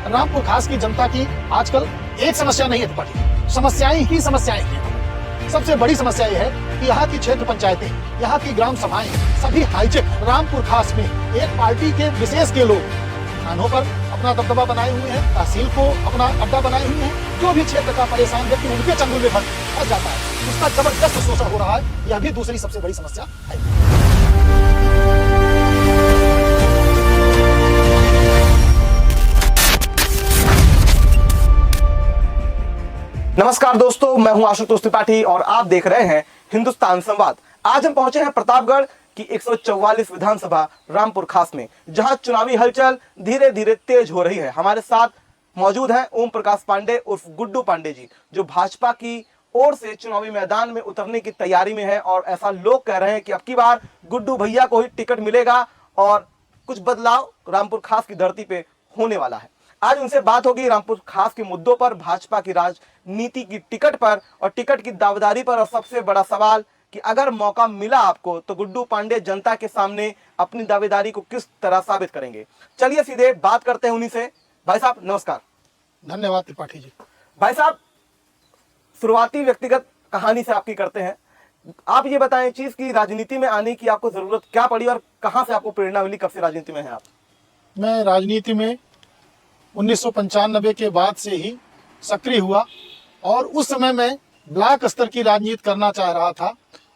रामपुर खास की जनता की आजकल एक समस्या नहीं है त्रिपाठी, समस्याएं ही समस्याएं हैं। सबसे बड़ी समस्या यह है कि यहाँ की क्षेत्र पंचायतें, यहाँ की ग्राम सभाएं सभी हाईटेक। रामपुर खास में एक पार्टी के विशेष के लोग थानों पर अपना दबदबा बनाए हुए हैं, तहसील को अपना अड्डा बनाए हुए हैं। जो भी क्षेत्र का परेशान व्यक्ति उनके चंगुल में फंस जाता है, उसका जबरदस्त शोषण हो रहा है। यह भी दूसरी सबसे बड़ी समस्या है। नमस्कार दोस्तों, मैं हूं आशुतोष त्रिपाठी और आप देख रहे हैं हिंदुस्तान संवाद। आज हम पहुंचे हैं प्रतापगढ़ की 144 विधानसभा रामपुर खास में, जहां चुनावी हलचल धीरे धीरे तेज हो रही है। हमारे साथ मौजूद हैं ओम प्रकाश पांडे उर्फ गुड्डू पांडे जी, जो भाजपा की ओर से चुनावी मैदान में उतरने की तैयारी में है। और ऐसा लोग कह रहे हैं कि अब की बार गुड्डू भैया को ही टिकट मिलेगा और कुछ बदलाव रामपुर खास की धरती पे होने वाला है। आज उनसे बात होगी रामपुर खास के मुद्दों पर, भाजपा की राजनीति की टिकट पर और टिकट की दावेदारी पर। और सबसे बड़ा सवाल कि अगर मौका मिला आपको तो गुड्डू पांडे जनता के सामने अपनी दावेदारी को किस तरह साबित करेंगे। चलिए सीधे बात करते हैं उन्हीं से। भाई साहब नमस्कार। धन्यवाद त्रिपाठी जी। भाई साहब, शुरुआती व्यक्तिगत कहानी से आपकी करते हैं। आप ये बताएं चीज की राजनीति में आने की आपको जरूरत क्या पड़ी और कहां से आपको प्रेरणा मिली, कब से राजनीति में है आप? मैं राजनीति में 1995 के बाद से ही सक्रिय हुआ और उस समय मैं ब्लॉक स्तर की राजनीति करना चाह रहा था।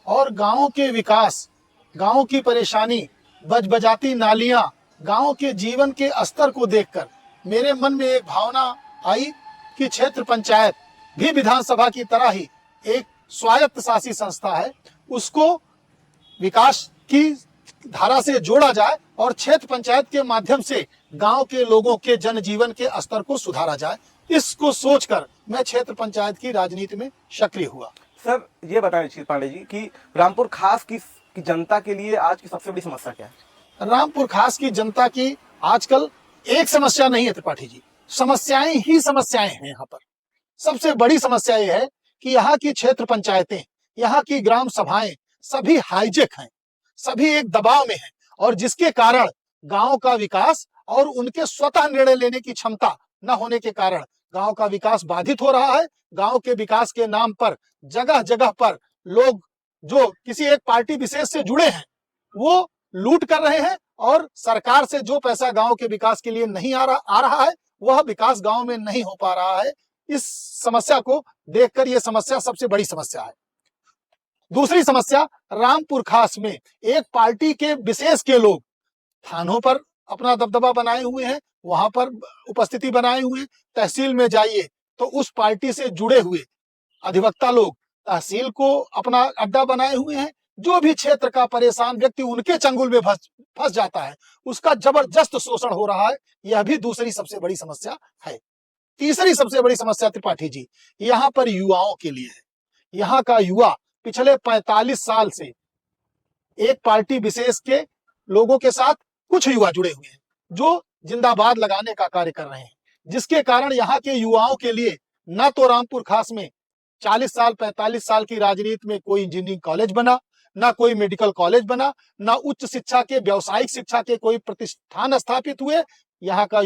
और गांवों के विकास, गांवों की परेशानी, बजबजाती नालियां, गांवों के जीवन के स्तर को देखकर मेरे मन में एक भावना आई कि क्षेत्र पंचायत भी विधानसभा की तरह ही एक स्वायत्त शासी संस्था है, उसको विकास की धारा से जोड़ा जाए और क्षेत्र पंचायत के माध्यम से गांव के लोगों के जनजीवन के स्तर को सुधारा जाए। इसको सोचकर मैं क्षेत्र पंचायत की राजनीति में सक्रिय हुआ। सर ये बताएं श्री पांडे जी कि रामपुर खास की जनता के लिए आज की सबसे बड़ी समस्या क्या है? रामपुर खास की जनता की आजकल एक समस्या नहीं है त्रिपाठी जी, समस्याएं ही समस्याएं हैं। यहाँ पर सबसे बड़ी समस्या यह है कि यहाँ की क्षेत्र पंचायतें, यहाँ की ग्राम सभाएं सभी हाईजेक हैं, सभी एक दबाव में हैं और जिसके कारण गांव का विकास और उनके स्वतः निर्णय लेने की क्षमता न होने के कारण गांव का विकास बाधित हो रहा है। गांव के विकास के नाम पर जगह जगह पर लोग जो किसी एक पार्टी विशेष से जुड़े हैं वो लूट कर रहे हैं और सरकार से जो पैसा गांव के विकास के लिए नहीं आ रहा है वह विकास गांव में नहीं हो पा रहा है। इस समस्या को देखकर यह समस्या सबसे बड़ी समस्या है। दूसरी समस्या, रामपुर खास में एक पार्टी के विशेष के लोग थानों पर अपना दबदबा बनाए हुए हैं, वहां पर उपस्थिति बनाए हुए। तहसील में जाइए तो उस पार्टी से जुड़े हुए अधिवक्ता लोग तहसील को अपना अड्डा बनाए हुए हैं। जो भी क्षेत्र का परेशान व्यक्ति उनके चंगुल में फंस जाता है, उसका जबरदस्त शोषण हो रहा है। यह भी दूसरी सबसे बड़ी समस्या है। तीसरी सबसे बड़ी समस्या त्रिपाठी जी यहाँ पर युवाओं के लिए है। यहाँ का युवा पिछले 45 साल से एक पार्टी विशेष के लोगों के साथ कुछ युवा जुड़े हुए हैं जो जिंदाबाद लगाने का कार्य कर रहे हैं, जिसके कारण यहाँ के युवाओं के लिए न तो रामपुर खास में 40 साल 45 साल की राजनीति में कोई इंजीनियरिंग कॉलेज बना, ना कोई मेडिकल कॉलेज बना, ना उच्च शिक्षा के व्यावसायिक शिक्षा के कोई प्रतिष्ठान स्थापित हुए। यहाँ का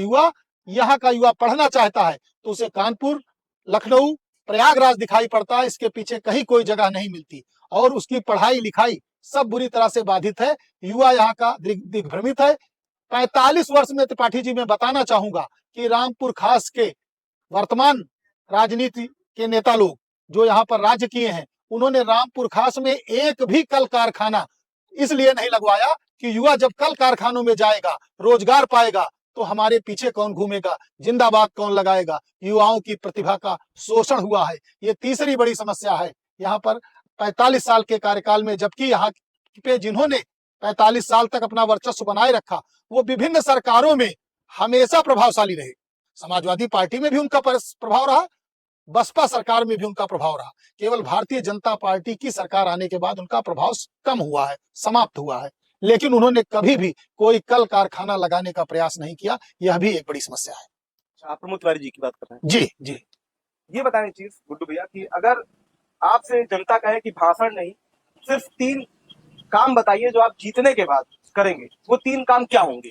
युवा पढ़ना चाहता है तो उसे कानपुर, लखनऊ, प्रयागराज दिखाई पड़ता है। इसके पीछे कहीं कोई जगह नहीं मिलती और उसकी पढ़ाई लिखाई सब बुरी तरह से बाधित है। युवा यहाँ का दिग्भ्रमित है। 45 वर्ष में त्रिपाठी जी मैं बताना चाहूंगा कि रामपुर खास के वर्तमान राजनीति के नेता लोग जो यहाँ पर राज्य किए हैं, उन्होंने रामपुर खास में एक भी कल कारखाना इसलिए नहीं लगवाया कि युवा जब कल कारखानों में जाएगा, रोजगार पाएगा तो हमारे पीछे कौन घूमेगा, जिंदाबाद कौन लगाएगा। युवाओं की प्रतिभा का शोषण हुआ है। ये तीसरी बड़ी समस्या है। यहाँ पर 45 साल के कार्यकाल में, जबकि यहाँ पे जिन्होंने 45 साल तक अपना वर्चस्व बनाए रखा वो विभिन्न सरकारों में हमेशा प्रभावशाली रहे। समाजवादी पार्टी में भी उनका प्रभाव रहा, बसपा सरकार में भी उनका प्रभाव रहा। केवल भारतीय जनता पार्टी की सरकार आने के बाद उनका प्रभाव कम हुआ है, समाप्त हुआ है। लेकिन उन्होंने कभी भी कोई कल कारखाना लगाने का प्रयास नहीं किया। यह भी एक बड़ी समस्या है। आप प्रमोद तिवारी जी की बात कर रहे हैं? जी जी। ये बताएं चीज गुड्डू भैया कि अगर आपसे जनता कहे कि भाषण नहीं, सिर्फ 3 काम बताइए जो आप जीतने के बाद करेंगे, वो 3 काम क्या होंगे?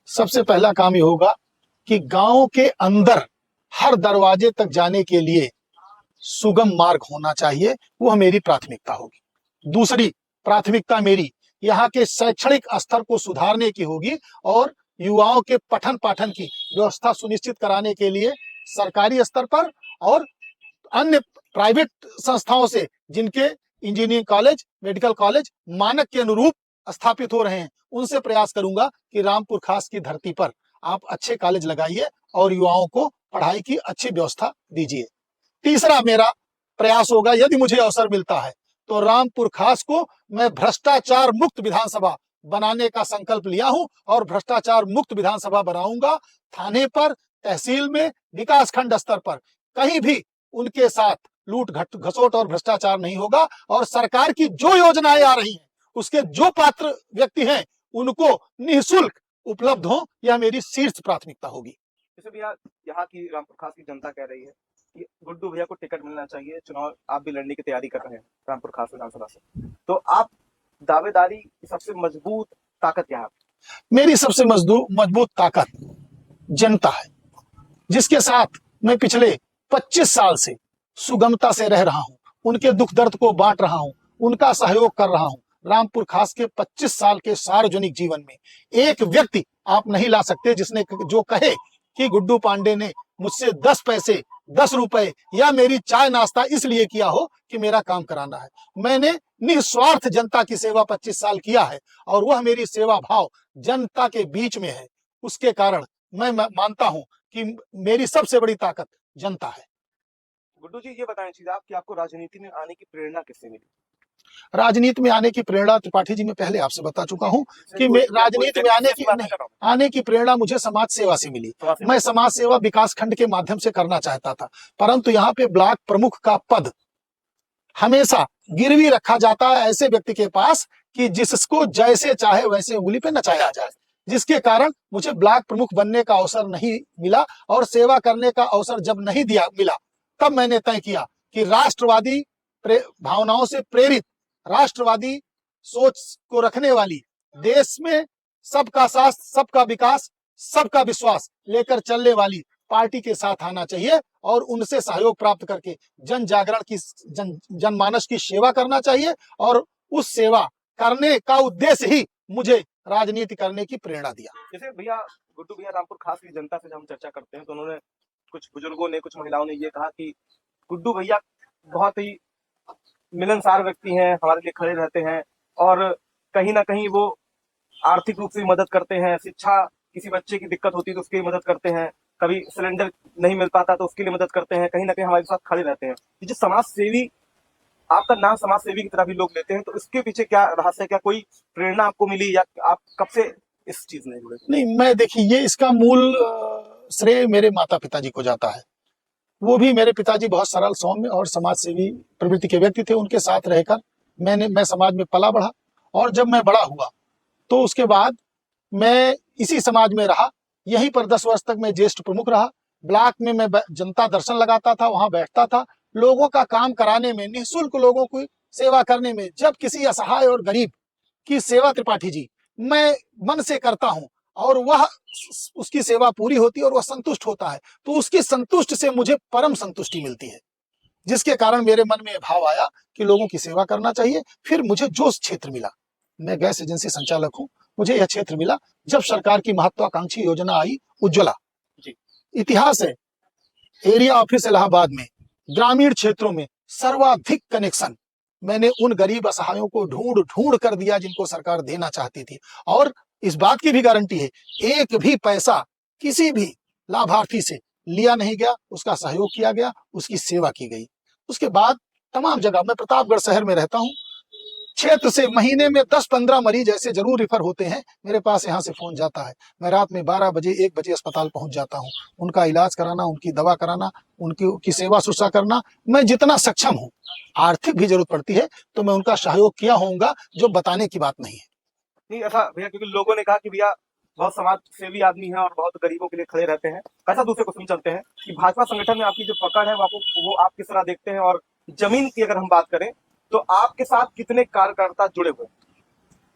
सबसे पहला काम ये होगा कि गांव के अंदर हर दरवाजे तक जाने के लिए सुगम मार्ग होना चाहिए, वह मेरी प्राथमिकता होगी। दूसरी प्राथमिकता मेरी यहाँ के शैक्षणिक स्तर को सुधारने की होगी और युवाओं के पठन पाठन की व्यवस्था सुनिश्चित कराने के लिए सरकारी स्तर पर और अन्य प्राइवेट संस्थाओं से जिनके इंजीनियरिंग कॉलेज, मेडिकल कॉलेज मानक के अनुरूप स्थापित हो रहे हैं, उनसे प्रयास करूंगा कि रामपुर खास की धरती पर आप अच्छे कॉलेज लगाइए और युवाओं को पढ़ाई की अच्छी व्यवस्था दीजिए। तीसरा मेरा प्रयास होगा, यदि मुझे अवसर मिलता है तो रामपुर खास को मैं भ्रष्टाचार मुक्त विधानसभा बनाने का संकल्प लिया हूं और भ्रष्टाचार मुक्त विधानसभा बनाऊंगा। थाने पर, तहसील में, विकास खंड स्तर पर कहीं भी उनके साथ लूट घसोट और भ्रष्टाचार नहीं होगा और सरकार की जो योजनाएं आ रही हैं उसके जो पात्र व्यक्ति हैं उनको निःशुल्क उपलब्ध हो, यह मेरी शीर्ष प्राथमिकता होगी। जैसे भैया यहाँ की रामपुर खास की जनता कह रही है कि गुड्डू भैया को टिकट मिलना चाहिए, चुनाव आप भी लड़ने की तैयारी कर रहे हैं रामपुर खास विधानसभा से, तो आप दावेदारी की सबसे मजबूत ताकत क्या है? मेरी सबसे मजबूत ताकत जनता है, जिसके साथ मैं पिछले 25 साल से सुगमता से रह रहा हूं, उनके दुख दर्द को बांट रहा हूं, उनका सहयोग कर रहा हूं। रामपुर खास के 25 साल के सार्वजनिक जीवन में एक व्यक्ति आप नहीं ला सकते जिसने जो कहे कि गुड्डू पांडे ने मुझसे 10 पैसे, 10 रुपए या मेरी चाय नाश्ता इसलिए किया हो कि मेरा काम कराना है। मैंने निस्वार्थ जनता की सेवा 25 साल किया है और वह मेरी सेवा भाव जनता के बीच में है। उसके कारण मैं मानता हूं कि मेरी सबसे बड़ी ताकत जनता है। गुड्डू जी, ये बताएं चीज आप कि आपको राजनीति में आने की प्रेरणा किससे मिली? राजनीति में आने की प्रेरणा त्रिपाठी जी मैं पहले आपसे बता चुका हूं कि राजनीति में आने की प्रेरणा मुझे समाज सेवा से मिली। मैं समाज सेवा विकास खंड के माध्यम से करना चाहता था, परंतु यहाँ पे ब्लॉक प्रमुख का पद हमेशा गिरवी रखा जाता है ऐसे व्यक्ति के पास कि जिसको जैसे चाहे वैसे उंगली पे नचाया जाए, जिसके कारण मुझे ब्लॉक प्रमुख बनने का अवसर नहीं मिला और सेवा करने का अवसर जब नहीं मिला तब मैंने तय किया कि राष्ट्रवादी भावनाओं से प्रेरित, राष्ट्रवादी सोच को रखने वाली, देश में सबका साथ, सबका विकास, सबका विश्वास लेकर चलने वाली पार्टी के साथ आना चाहिए और उनसे सहयोग प्राप्त करके जन जागरण की, जनमानस की सेवा करना चाहिए और उस सेवा करने का उद्देश्य ही मुझे राजनीति करने की प्रेरणा दिया। जैसे भैया गुड्डू भैया रामपुर खास की जनता से जब हम चर्चा करते हैं तो उन्होंने, कुछ बुजुर्गों ने, कुछ महिलाओं ने ये कहा कि गुड्डू भैया बहुत ही मिलनसार व्यक्ति हैं, हमारे लिए खड़े रहते हैं और कहीं ना कहीं वो आर्थिक रूप से मदद करते हैं, शिक्षा, किसी बच्चे की दिक्कत होती है तो उसकी मदद करते हैं, कभी सिलेंडर नहीं मिल पाता तो उसके लिए मदद करते हैं, कहीं ना कहीं हमारे साथ खड़े रहते हैं। जो समाज सेवी, आपका नाम समाज सेवी की तरह भी लोग लेते हैं, तो इसके पीछे क्या रहस्य है? क्या कोई प्रेरणा आपको मिली या आप कब से इस चीज में जुड़े? नहीं, मैं देखिए, ये इसका मूल श्रेय मेरे माता पिताजी को जाता है। वो भी, मेरे पिताजी बहुत सरल, सौम्य और समाज सेवी प्रवृत्ति के व्यक्ति थे। उनके साथ रहकर मैं समाज में पला बढ़ा और जब मैं बड़ा हुआ तो उसके बाद मैं इसी समाज में रहा। यहीं पर 10 वर्ष तक मैं ज्येष्ठ प्रमुख रहा। ब्लॉक में मैं जनता दर्शन लगाता था, वहां बैठता था, लोगों का काम कराने में, निःशुल्क लोगों की सेवा करने में। जब किसी असहाय और गरीब की सेवा त्रिपाठी जी मैं मन से करता हूं और वह, उसकी सेवा पूरी होती है और वह संतुष्ट होता है, तो उसकी संतुष्ट से मुझे परम संतुष्टि मिलती है, जिसके कारण मेरे मन में भाव आया कि लोगों की सेवा करना चाहिए। फिर मुझे जो क्षेत्र मिला, मैं गैस एजेंसी संचालक हूं, मुझे यह क्षेत्र मिला जब सरकार की महत्वाकांक्षी योजना आई उज्ज्वला। इतिहास है, एरिया ऑफिस इलाहाबाद में ग्रामीण क्षेत्रों में सर्वाधिक कनेक्शन मैंने उन गरीब असहायों को ढूंढ ढूंढ कर दिया जिनको सरकार देना चाहती थी। और इस बात की भी गारंटी है, एक भी पैसा किसी भी लाभार्थी से लिया नहीं गया, उसका सहयोग किया गया, उसकी सेवा की गई। उसके बाद तमाम जगह, मैं प्रतापगढ़ शहर में रहता हूं, क्षेत्र से महीने में 10-15 मरीज ऐसे जरूर रिफर होते हैं मेरे पास, यहाँ से फोन जाता है। मैं रात में 12 बजे 1 बजे अस्पताल पहुंच जाता हूँ। उनका इलाज कराना, उनकी दवा कराना, उनकी सेवा शुश्रूषा करना, मैं जितना सक्षम हूँ, आर्थिक भी जरूरत पड़ती है तो मैं उनका सहयोग किया होऊंगा, जो बताने की बात नहीं है। नहीं ऐसा भैया, क्योंकि लोगों ने कहा कि भैया बहुत समाज सेवी आदमी है और बहुत गरीबों के लिए खड़े रहते हैं। ऐसा दूसरे क्वेश्चन चलते हैं कि भाजपा संगठन में आपकी जो पकड़ है वो आप किस तरह देखते हैं, और जमीन की अगर हम बात करें तो आपके साथ कितने कार्यकर्ता जुड़े हुए?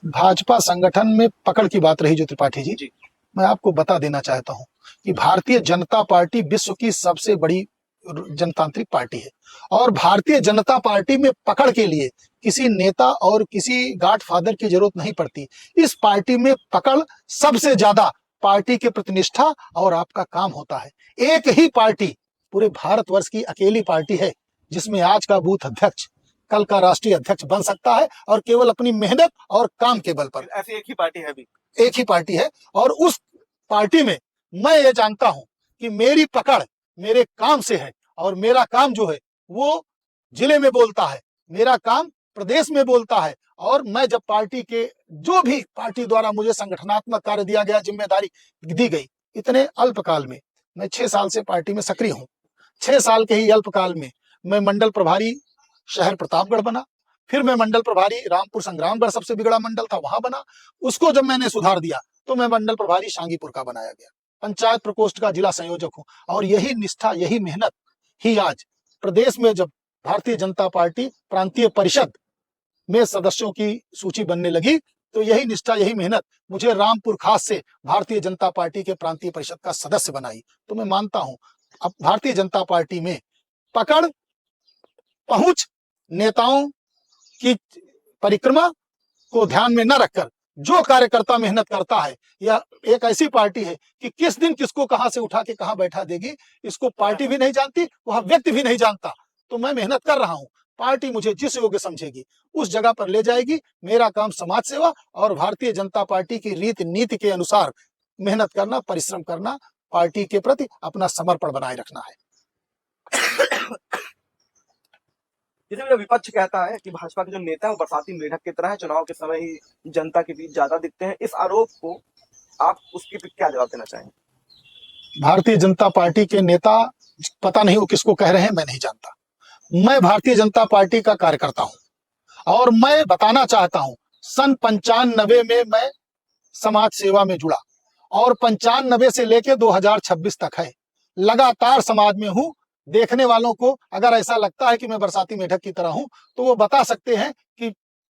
भाजपा संगठन में पकड़ की बात रही जो त्रिपाठी जी, मैं आपको बता देना चाहता हूं कि भारतीय जनता पार्टी विश्व की सबसे बड़ी जनतांत्रिक पार्टी है और भारतीय जनता पार्टी में पकड़ के लिए किसी नेता और किसी गॉडफादर की जरूरत नहीं पड़ती। इस पार्टी में पकड़ सबसे ज्यादा पार्टी के प्रतिनिष्ठा और आपका काम होता है। एक ही पार्टी पूरे भारतवर्ष की अकेली पार्टी है जिसमें आज का बूथ अध्यक्ष कल का राष्ट्रीय अध्यक्ष बन सकता है और केवल अपनी मेहनत और काम के बल पर। ऐसी एक ही पार्टी है अभी, एक ही पार्टी है और उस पार्टी में मैं ये जानता हूं कि मेरी पकड़ मेरे काम से है और मेरा काम जो है वो जिले में बोलता है, मेरा काम प्रदेश में बोलता है। और मैं जब पार्टी के जो भी पार्टी द्वारा मुझे संगठनात्मक कार्य दिया गया, जिम्मेदारी दी गई, इतने अल्पकाल में, मैं 6 साल से पार्टी में सक्रिय हूं। 6 साल के ही अल्पकाल में मैं मंडल प्रभारी शहर प्रतापगढ़ बना, फिर मैं मंडल प्रभारी रामपुर संग्रामगढ़, सबसे बिगड़ा मंडल था, वहां बना। उसको जब मैंने सुधार दिया तो मैं मंडल प्रभारी शांगीपुर का बनाया गया, पंचायत प्रकोष्ठ का जिला संयोजक हूं। और यही निष्ठा, यही मेहनत ही आज प्रदेश में जब भारतीय जनता पार्टी प्रांतीय परिषद में सदस्यों की सूची बनने लगी तो यही निष्ठा, यही मेहनत मुझे रामपुर खास से भारतीय जनता पार्टी के प्रांतीय परिषद का सदस्य बनाई। तो मैं मानता हूं अब भारतीय जनता पार्टी में पकड़, पहुंच, नेताओं की परिक्रमा को ध्यान में न रखकर जो कार्यकर्ता मेहनत करता है, यह एक ऐसी पार्टी है कि किस दिन किसको कहां से उठा के कहां बैठा देगी इसको पार्टी भी नहीं जानती, वह व्यक्ति भी नहीं जानता। तो मैं मेहनत कर रहा हूं, पार्टी मुझे जिस योग्य समझेगी उस जगह पर ले जाएगी। मेरा काम समाज सेवा और भारतीय जनता पार्टी की रीति नीति के अनुसार मेहनत करना, परिश्रम करना, पार्टी के प्रति अपना समर्पण बनाए रखना है। जैसे जो विपक्ष कहता है कि भाजपा के जो नेता है वो बरसाती मेढक की तरह है, चुनाव के समय ही जनता के बीच ज्यादा दिखते हैं, इस आरोप को आप उसके पे क्या जवाब देना चाहेंगे? भारतीय जनता पार्टी के नेता, पता नहीं वो किसको कह रहे हैं, मैं नहीं जानता। मैं भारतीय जनता पार्टी का कार्यकर्ता हूं और मैं बताना चाहता हूं, सन 95 में मैं समाज सेवा में जुड़ा और 95 से लेकर 2026 तक है लगातार समाज में हूं। देखने वालों को अगर ऐसा लगता है कि मैं बरसाती मेढक की तरह हूं तो वो बता सकते हैं कि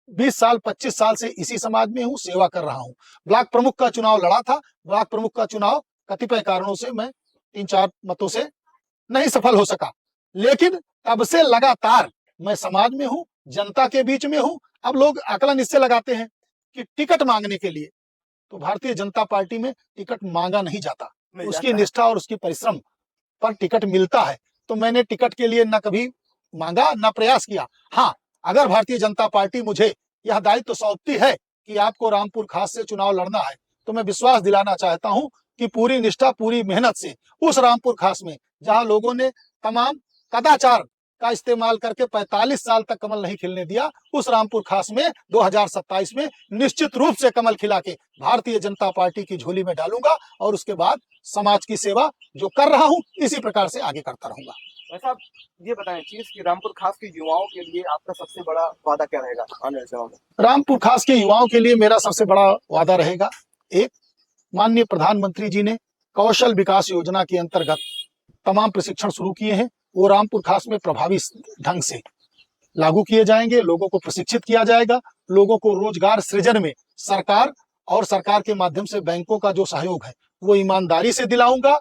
20 साल 25 साल से इसी समाज में हूं, सेवा कर रहा हूं। ब्लॉक प्रमुख का चुनाव लड़ा था, ब्लॉक प्रमुख का चुनाव कतिपय कारणों से मैं 3-4 मतों से नहीं सफल हो सका, लेकिन तब से लगातार मैं समाज में हूं, जनता के बीच में हूं। अब लोग आकलन इससे लगाते हैं कि टिकट मांगने के लिए, तो भारतीय जनता पार्टी में टिकट मांगा नहीं जाता, उसकी निष्ठा और उसकी परिश्रम पर टिकट मिलता है। तो मैंने टिकट के लिए न कभी मांगा न प्रयास किया। हाँ, अगर भारतीय जनता पार्टी मुझे यह दायित्व सौंपती है कि आपको रामपुर खास से चुनाव लड़ना है, तो मैं विश्वास दिलाना चाहता हूं कि पूरी निष्ठा, पूरी मेहनत से उस रामपुर खास में जहां लोगों ने तमाम कदाचार का इस्तेमाल करके 45 साल तक कमल नहीं खिलने दिया, उस रामपुर खास में 2027 में निश्चित रूप से कमल खिला के भारतीय जनता पार्टी की झोली में डालूंगा और उसके बाद समाज की सेवा जो कर रहा हूं इसी प्रकार से आगे करता रहूंगा। वैसे आप ये बताएं चीज कि रामपुर खास के युवाओं के लिए आपका सबसे बड़ा वादा क्या रहेगा आने वाले समय में? रामपुर खास के युवाओं के लिए मेरा सबसे बड़ा वादा रहेगा, एक, माननीय प्रधानमंत्री जी ने कौशल विकास योजना के अंतर्गत तमाम प्रशिक्षण शुरू किए हैं, वो रामपुर खास में प्रभावी ढंग से लागू किए जाएंगे, लोगों को प्रशिक्षित किया जाएगा, लोगों को रोजगार सृजन में सरकार और सरकार के माध्यम से बैंकों का जो सहयोग है वो ईमानदारी से दिलाऊंगा।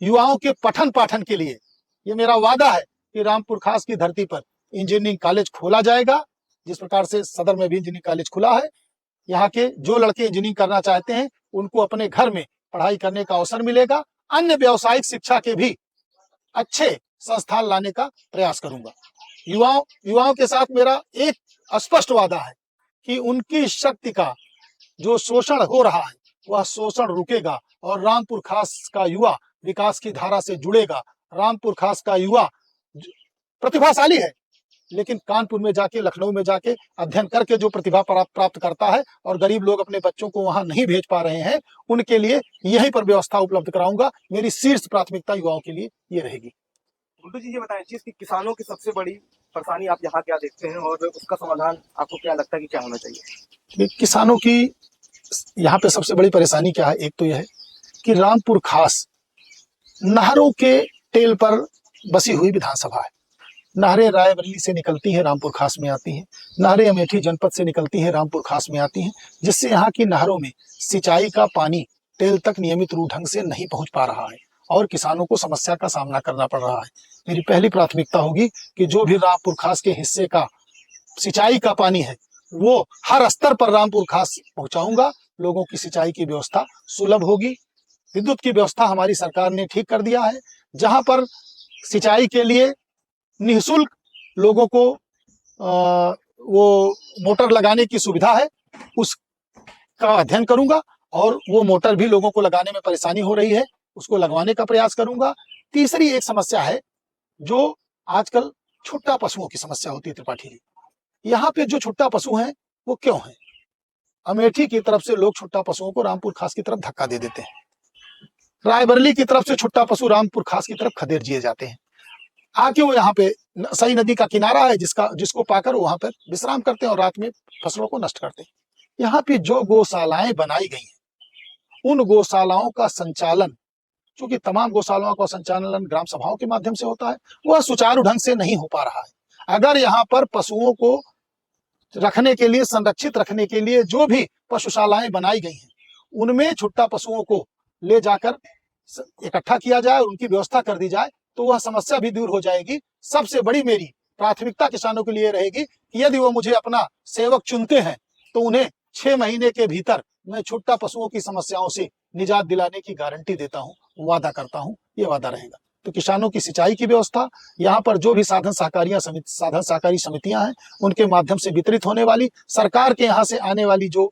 युवाओं के पठन पाठन के लिए ये मेरा वादा है कि रामपुर खास की धरती पर इंजीनियरिंग कॉलेज खोला जाएगा, जिस प्रकार से सदर में भी इंजीनियरिंग कॉलेज खुला है। यहाँ के जो लड़के इंजीनियरिंग करना चाहते हैं उनको अपने घर में पढ़ाई करने का अवसर मिलेगा। अन्य व्यावसायिक शिक्षा के भी अच्छे संस्थान लाने का प्रयास करूंगा। युवाओं के साथ मेरा एक स्पष्ट वादा है कि उनकी शक्ति का जो शोषण हो रहा है वह शोषण रुकेगा और रामपुर खास का युवा विकास की धारा से जुड़ेगा। रामपुर खास का युवा प्रतिभाशाली है, लेकिन कानपुर में जाके, लखनऊ में जाके अध्ययन करके जो प्रतिभा प्राप्त करता है और गरीब लोग अपने बच्चों को वहां नहीं भेज पा रहे हैं, उनके लिए यहीं पर व्यवस्था उपलब्ध कराऊंगा। मेरी शीर्ष प्राथमिकता युवाओं के लिए ये रहेगी। गुड्डू जी ये बताएं चीज कि किसानों की सबसे बड़ी परेशानी आप यहाँ क्या देखते हैं और उसका समाधान आपको क्या लगता है कि क्या होना चाहिए? किसानों की यहाँ पे सबसे बड़ी परेशानी क्या है, एक तो यह है कि रामपुर खास नहरों के टेल पर बसी हुई विधानसभा है। नहरें रायबरेली से निकलती हैं, रामपुर खास में आती हैं, नहरें अमेठी जनपद से निकलती हैं, रामपुर खास में आती हैं, जिससे यहाँ की नहरों में सिंचाई का पानी टेल तक नियमित रूप ढंग से नहीं पहुंच पा रहा है और किसानों को समस्या का सामना करना पड़ रहा है। मेरी पहली प्राथमिकता होगी कि जो भी रामपुर खास के हिस्से का सिंचाई का पानी है वो हर स्तर पर रामपुर खास पहुंचाऊंगा। लोगों की सिंचाई की व्यवस्था सुलभ होगी। विद्युत की व्यवस्था हमारी सरकार ने ठीक कर दिया है। जहां पर सिंचाई के लिए निःशुल्क लोगों को वो मोटर लगाने की सुविधा है, उसका अध्ययन करूंगा और वो मोटर भी लोगों को लगाने में परेशानी हो रही है, उसको लगवाने का प्रयास करूंगा। तीसरी एक समस्या है जो आजकल छुट्टा पशुओं की समस्या होती है त्रिपाठी जी। यहाँ पे जो छुट्टा पशु हैं वो क्यों हैं? अमेठी की तरफ से लोग छुट्टा पशुओं को रामपुर खास की तरफ धक्का दे देते हैं। रायबरेली की तरफ से छुट्टा पशु रामपुर खास की तरफ खदेड़ दिए जाते हैं। आके वो यहाँ पे सई नदी का किनारा है जिसको पाकर वहां पर विश्राम करते हैं और रात में फसलों को नष्ट करते हैं। यहाँ पे जो गौशालाएं बनाई गई हैं उन गौशालाओं का संचालन, चूंकि तमाम गौशालाओं का संचालन ग्राम सभाओं के माध्यम से होता है, वह सुचारू ढंग से नहीं हो पा रहा है। अगर यहाँ पर पशुओं को रखने के लिए, संरक्षित रखने के लिए जो भी पशुशालाएं बनाई गई हैं उनमें छुट्टा पशुओं को ले जाकर इकट्ठा किया जाए, उनकी व्यवस्था कर दी जाए तो वह समस्या भी दूर हो जाएगी। सबसे बड़ी मेरी प्राथमिकता किसानों के लिए रहेगी कि यदि वो मुझे अपना सेवक चुनते हैं तो उन्हें 6 महीने के भीतर मैं छुट्टा पशुओं की समस्याओं से निजात दिलाने की गारंटी देता हूं, वादा करता हूं, ये वादा रहेगा। तो किसानों की सिंचाई की व्यवस्था, यहाँ पर जो भी साधन सहकारी समितियां हैं उनके माध्यम से वितरित होने वाली, सरकार के यहाँ से आने वाली जो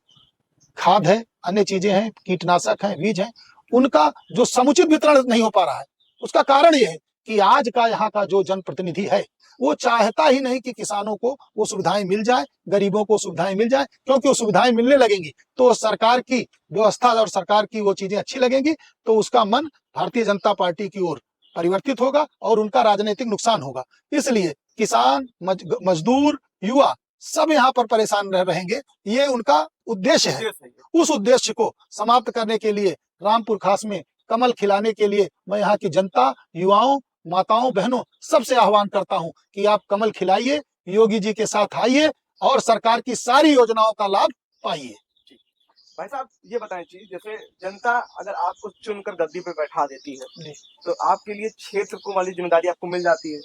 खाद है, अन्य चीजें हैं, कीटनाशक हैं, बीज हैं, उनका जो समुचित वितरण नहीं हो पा रहा है, उसका कारण यह है कि आज का यहाँ का जो जनप्रतिनिधि है वो चाहता ही नहीं कि किसानों को वो सुविधाएं मिल जाए, गरीबों को सुविधाएं मिल जाए, क्योंकि वो सुविधाएं मिलने लगेंगी तो सरकार की व्यवस्था और सरकार की वो चीजें अच्छी लगेंगी तो उसका मन भारतीय जनता पार्टी की ओर परिवर्तित होगा और उनका राजनीतिक नुकसान होगा। इसलिए किसान, मजदूर, युवा सब यहाँ पर परेशान रहेंगे, ये उनका उद्देश्य है। उस उद्देश्य को समाप्त करने के लिए रामपुर खास में कमल खिलाने के लिए मैं यहाँ की जनता, युवाओं, माताओं, बहनों सबसे आह्वान करता हूं कि आप कमल खिलाइए, योगी जी के साथ आइए और सरकार की सारी योजनाओं का लाभ पाइए। भाई साहब ये बताएं चीज, जैसे जनता अगर आपको चुनकर गद्दी पे बैठा देती है तो आपके लिए क्षेत्र को वाली जिम्मेदारी आपको मिल जाती है,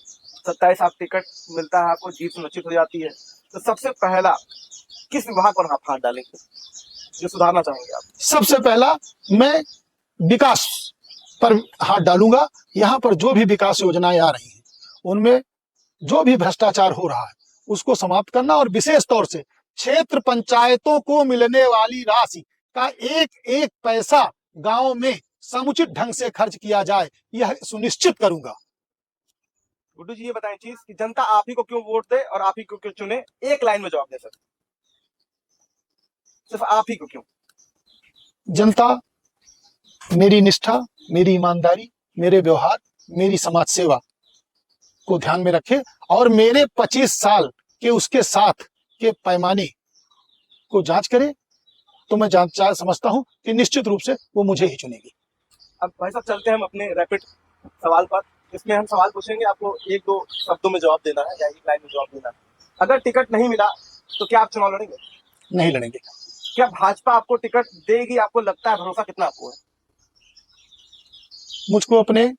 27 आप टिकट मिलता है, आपको जीत सुनिश्चित हो जाती है, तो सबसे पहला किस विभाग पर आप हाथ डालेंगे जो सुधारना चाहेंगे आप? सबसे पहला मैं विकास पर हाथ डालूंगा। यहाँ पर जो भी विकास योजनाएं आ रही हैं उनमें जो भी भ्रष्टाचार हो रहा है उसको समाप्त करना और विशेष तौर से क्षेत्र पंचायतों को मिलने वाली राशि का एक एक पैसा गांव में समुचित ढंग से खर्च किया जाए, यह सुनिश्चित करूंगा। गुड्डू जी ये बताएं चीज कि जनता आप ही को क्यों वोट दे और आप ही को क्यों चुने, एक लाइन में जवाब दे सर, सिर्फ आप ही को क्यों? जनता मेरी निष्ठा, मेरी ईमानदारी, मेरे व्यवहार, मेरी समाज सेवा को ध्यान में रखे और मेरे 25 साल के उसके साथ के पैमाने को जांच करे तो मैं समझता हूं कि निश्चित रूप से वो मुझे ही चुनेगी। अब भाई साहब चलते हैं हम अपने रैपिड सवाल पर। इसमें हम सवाल पूछेंगे, आपको 1-2 शब्दों में जवाब देना है या एक लाइन में जवाब देना है। अगर टिकट नहीं मिला तो क्या आप चुनाव लड़ेंगे? नहीं लड़ेंगे। क्या भाजपा आपको टिकट देगी? आपको लगता है, भरोसा कितना आपको है? मुझको अपने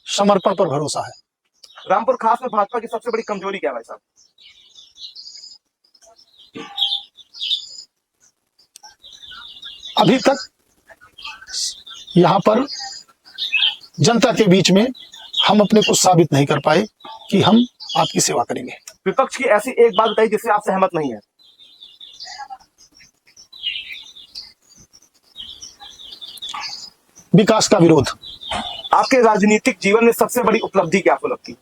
समर्पण पर भरोसा है। रामपुर खास में भाजपा की सबसे बड़ी कमजोरी क्या है भाई साहब? अभी तक यहाँ पर जनता के बीच में हम अपने को साबित नहीं कर पाए कि हम आपकी सेवा करेंगे। विपक्ष की ऐसी एक बात बताइए जिससे आप सहमत नहीं है। विकास का विरोध। आपके राजनीतिक जीवन में सबसे बड़ी उपलब्धि क्या आपको लगती है?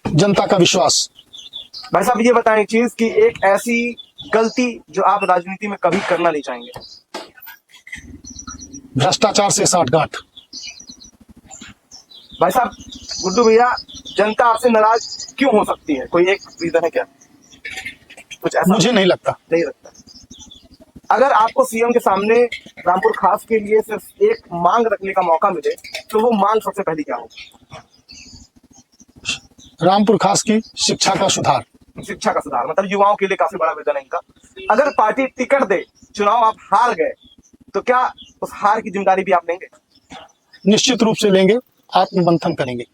जनता का विश्वास। भाई साहब ये बताएं एक चीज कि एक ऐसी गलती जो आप राजनीति में कभी करना नहीं चाहेंगे। भ्रष्टाचार से साठगांठ। भाई साहब गुड्डू भैया, जनता आपसे नाराज क्यों हो सकती है? कोई एक रीजन है क्या? कुछ ऐसा मुझे नहीं लगता। नहीं लगता। अगर आपको सीएम के सामने रामपुर खास के लिए सिर्फ एक मांग रखने का मौका मिले तो वो मांग सबसे पहली क्या होगी? रामपुर खास की शिक्षा का सुधार। शिक्षा का सुधार मतलब युवाओं के लिए काफी बड़ा विजन है इनका। अगर पार्टी टिकट दे चुनाव आप हार गए तो क्या उस हार की जिम्मेदारी भी आप लेंगे? निश्चित रूप से लेंगे, आत्ममंथन करेंगे।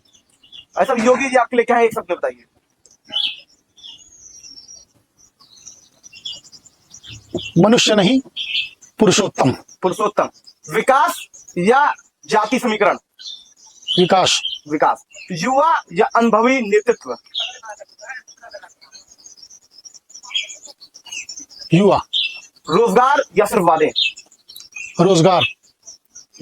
ऐसा योगी जी आपके लिए क्या है, एक शब्द में बताइए। मनुष्य नहीं, पुरुषोत्तम। पुरुषोत्तम। विकास या जाति समीकरण? विकास। विकास। युवा या अनुभवी नेतृत्व? युवा। रोजगार या सिर्फ वादे? रोजगार।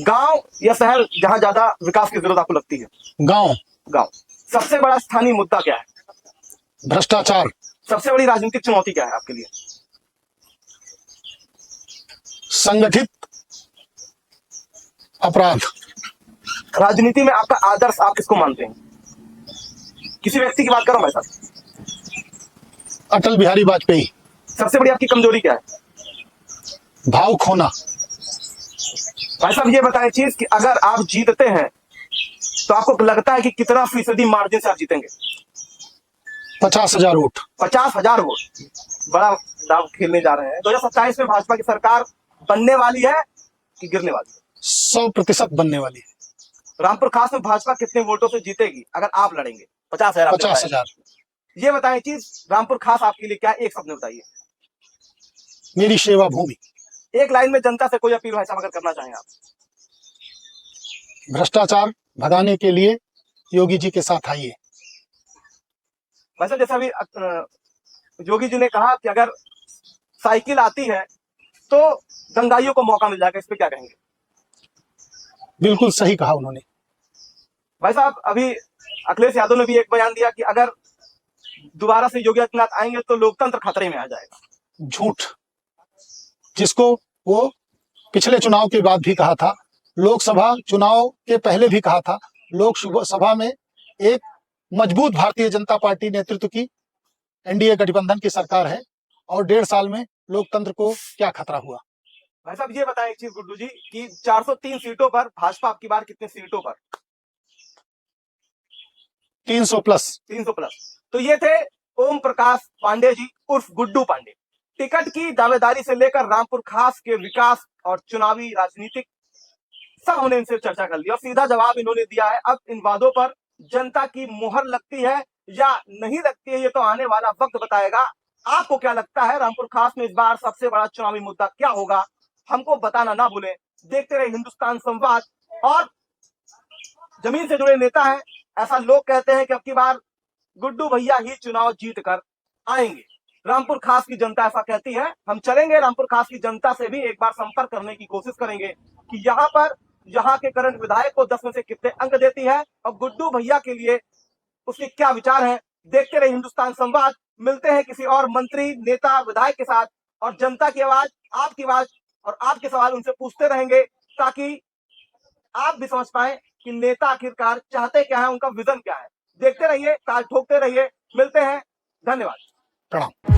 गांव या शहर जहां ज्यादा विकास की जरूरत आपको लगती है? गांव। गांव। सबसे बड़ा स्थानीय मुद्दा क्या है? भ्रष्टाचार। सबसे बड़ी राजनीतिक चुनौती क्या है आपके लिए? संगठित अपराध। राजनीति में आपका आदर्श आप किसको मानते हैं? किसी व्यक्ति की बात कर रहा हूं भाई साहब। अटल बिहारी वाजपेयी। सबसे बड़ी आपकी कमजोरी क्या है? भाव खोना। भाई साहब ये बताएं चीज कि अगर आप जीतते हैं तो आपको लगता है कि कितना फीसदी मार्जिन से आप जीतेंगे? 50,000 वोट। 50,000 वोट। बड़ा दाव खेलने जा रहे हैं। 2027 में भाजपा की सरकार बनने वाली है कि गिरने वाली है? 100% बनने वाली है। रामपुर खास में भाजपा कितने वोटों से जीतेगी अगर आप लड़ेंगे? 50,000। 50,000। ये बताएं चीज, रामपुर खास आपके लिए क्या, एक शब्द में बताइए। मेरी सेवा भूमि। एक लाइन में जनता से कोई अपील भाई साहब अगर करना चाहें आप। भ्रष्टाचार भगाने के लिए योगी जी के साथ आइए। भाई साहब जैसा अभी योगी जी ने कहा कि अगर साइकिल आती है तो दंगाइयों को मौका मिल जाएगा, इस पे क्या कहेंगे? बिल्कुल सही कहा उन्होंने। भाई साहब अभी अखिलेश यादव ने भी एक बयान दिया कि अगर दोबारा से योगी आदित्यनाथ आएंगे तो लोकतंत्र खतरे में आ जाएगा। झूठ, जिसको वो पिछले चुनाव के बाद भी कहा था, लोकसभा चुनाव के पहले भी कहा था। लोकसभा में एक मजबूत भारतीय जनता पार्टी नेतृत्व की एनडीए गठबंधन की सरकार है और 1.5 साल में लोकतंत्र को क्या खतरा हुआ। भाई साहब ये बताएं एक चीज गुड्डू जी कि 403 सीटों पर भाजपा आपकी बार कितने सीटों पर? 300 प्लस। 300 प्लस। तो ये थे ओम प्रकाश पांडे जी उर्फ गुड्डू पांडे। टिकट की दावेदारी से लेकर रामपुर खास के विकास और चुनावी राजनीतिक सब हमने इनसे चर्चा कर ली और सीधा जवाब इन्होंने दिया है। अब इन वादों पर जनता की मुहर लगती है या नहीं लगती है ये तो आने वाला वक्त बताएगा। आपको क्या लगता है रामपुर खास में इस बार सबसे बड़ा चुनावी मुद्दा क्या होगा? हमको बताना ना भूलें। देखते रहे हिंदुस्तान संवाद। और जमीन से जुड़े नेता हैं, ऐसा लोग कहते हैं कि अब की बार गुड्डू भैया ही चुनाव जीत कर आएंगे। रामपुर खास की जनता ऐसा कहती है। हम चलेंगे रामपुर खास की जनता से भी एक बार संपर्क करने की कोशिश करेंगे कि यहाँ पर यहाँ के करंट विधायक को 10 में से कितने अंक देती है और गुड्डू भैया के लिए उसके क्या विचार हैं। देखते रहे हिंदुस्तान संवाद। मिलते हैं किसी और मंत्री, नेता, विधायक के साथ और जनता की आवाज, आपकी आवाज और आपके सवाल उनसे पूछते रहेंगे ताकि आप भी समझ पाए कि नेता आखिरकार चाहते क्या है, उनका विजन क्या है। देखते रहिए, ताल ठोकते रहिए। मिलते हैं। धन्यवाद। प्रणाम।